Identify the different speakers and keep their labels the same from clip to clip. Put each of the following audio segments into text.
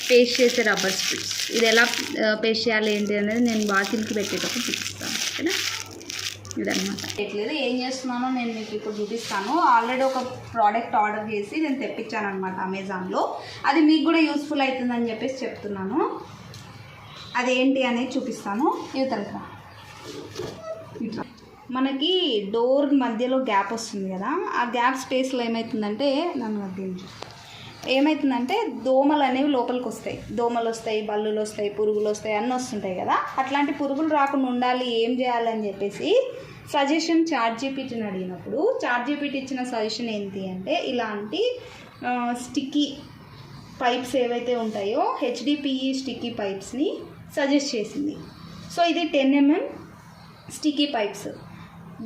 Speaker 1: Paste చేసే rubber strips. ఇది ఎలా పేస్ట్ చేయాలి ఏంటి అనేది నేను వాకిల్కి పెట్టేటప్పుడు చూపిస్తాను. ఓకేనా, ఇదన్నమాట. ఎట్లేదు ఏం చేస్తున్నానో నేను మీకు ఇప్పుడు చూపిస్తాను. ఆల్రెడీ ఒక ప్రోడక్ట్ ఆర్డర్ చేసి నేను తెప్పించాను అనమాట అమెజాన్లో. అది మీకు కూడా యూస్ఫుల్ అవుతుందని చెప్పేసి చెప్తున్నాను. అదేంటి అనేది చూపిస్తాను. యువతలక ఇట్లా మనకి డోర్ మధ్యలో గ్యాప్ వస్తుంది కదా, ఆ గ్యాప్ స్పేస్లో ఏమవుతుందంటే దోమలు అనేవి లోపలికి వస్తాయి. దోమలు వస్తాయి, బల్లులు వస్తాయి, పురుగులు వస్తాయి, అన్నీ వస్తుంటాయి కదా. అట్లాంటి పురుగులు రాకుండా ఉండాలి ఏం చేయాలని చెప్పేసి సజెషన్ చాట్‌జీపీటీని అడిగినప్పుడు చాట్‌జీపీటీ ఇచ్చిన సజెషన్ ఏంటి అంటే ఇలాంటి స్టిక్కీ పైప్స్ ఏవైతే ఉంటాయో HDPE స్టిక్కీ పైప్స్ని సజెస్ట్ చేసింది. సో ఇది 10 mm స్టిక్కీ పైప్స్.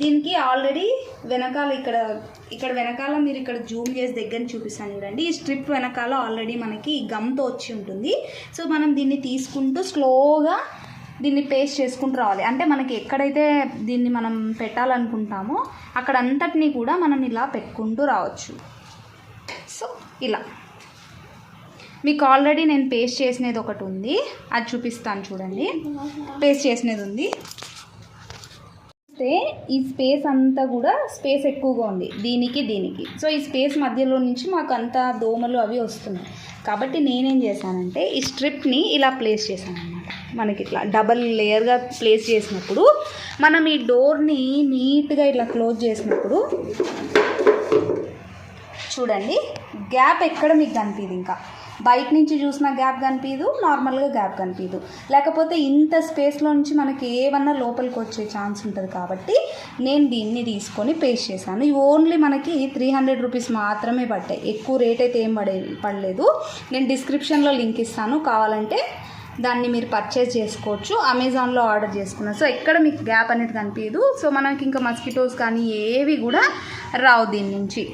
Speaker 1: దీనికి ఆల్రెడీ వెనకాల ఇక్కడ వెనకాల మీరు ఇక్కడ జూమ్ చేసి దగ్గర చూపిస్తాను చూడండి. ఈ స్ట్రిప్ వెనకాల ఆల్రెడీ మనకి గమ్తో వచ్చి ఉంటుంది. సో మనం దీన్ని తీసుకుంటూ స్లోగా దీన్ని పేస్ట్ చేసుకుంటూ రావాలి. అంటే మనకి ఎక్కడైతే దీన్ని మనం పెట్టాలనుకుంటామో అక్కడ అంతటినీ కూడా మనం ఇలా పెట్టుకుంటూ రావచ్చు. సో ఇలా మీకు ఆల్రెడీ నేను పేస్ట్ చేసినది ఒకటి ఉంది, అది చూపిస్తాను చూడండి. పేస్ట్ చేసినది ఉంది. ఈ స్పేస్ అంతా కూడా స్పేస్ ఎక్కువగా ఉంది దీనికి. సో ఈ స్పేస్ మధ్యలో నుంచి మాకు అంతా దోమలు అవి వస్తున్నాయి. కాబట్టి నేనేం చేశానంటే ఈ స్ట్రిప్ని ఇలా ప్లేస్ చేశాను అనమాట. మనకి ఇట్లా డబల్ లేయర్గా ప్లేస్ చేసినప్పుడు మనం ఈ డోర్ని నీట్గా ఇట్లా క్లోజ్ చేసినప్పుడు చూడండి గ్యాప్ ఎక్కడ మీకు కనిపించదు. ఇంకా బయట నుంచి చూసిన గ్యాప్ కనిపించదు, నార్మల్గా గ్యాప్ కనిపించదు. లేకపోతే ఇంత స్పేస్లో నుంచి మనకి ఏమన్నా లోపలికి వచ్చే ఛాన్స్ ఉంటుంది. కాబట్టి నేను దీన్ని తీసుకొని పేస్ట్ చేశాను. ఇవి ఓన్లీ మనకి 300 రూపీస్ మాత్రమే పడ్డాయి. ఎక్కువ రేట్ అయితే ఏం పడలేదు. నేను డిస్క్రిప్షన్లో లింక్ ఇస్తాను, కావాలంటే దాన్ని మీరు పర్చేజ్ చేసుకోవచ్చు. అమెజాన్లో ఆర్డర్ చేసుకున్నాను. సో ఎక్కడ మీకు గ్యాప్ అనేది కనిపించదు. సో మనకి ఇంకా మస్కిటోస్ కానీ ఏవి కూడా రావు దీని నుంచి.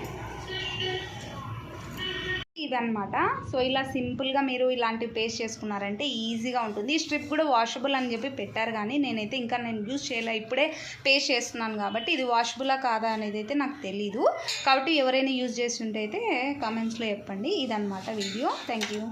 Speaker 1: ఇదన్నమాట. సో ఇలా సింపుల్గా మీరు ఇలాంటివి పేస్ట్ చేసుకున్నారంటే ఈజీగా ఉంటుంది. ఈ స్ట్రిప్ కూడా వాషబుల్ అని చెప్పి పెట్టారు, కానీ నేనైతే ఇంకా యూజ్ చేయలే. ఇప్పుడే పేస్ట్ చేస్తున్నాను కాబట్టి ఇది వాషబులా కాదా అనేది అయితే నాకు తెలీదు. కాబట్టి ఎవరైనా యూజ్ చేస్తుంటే అయితే కామెంట్స్లో చెప్పండి. ఇదన్నమాట వీడియో. Thank you.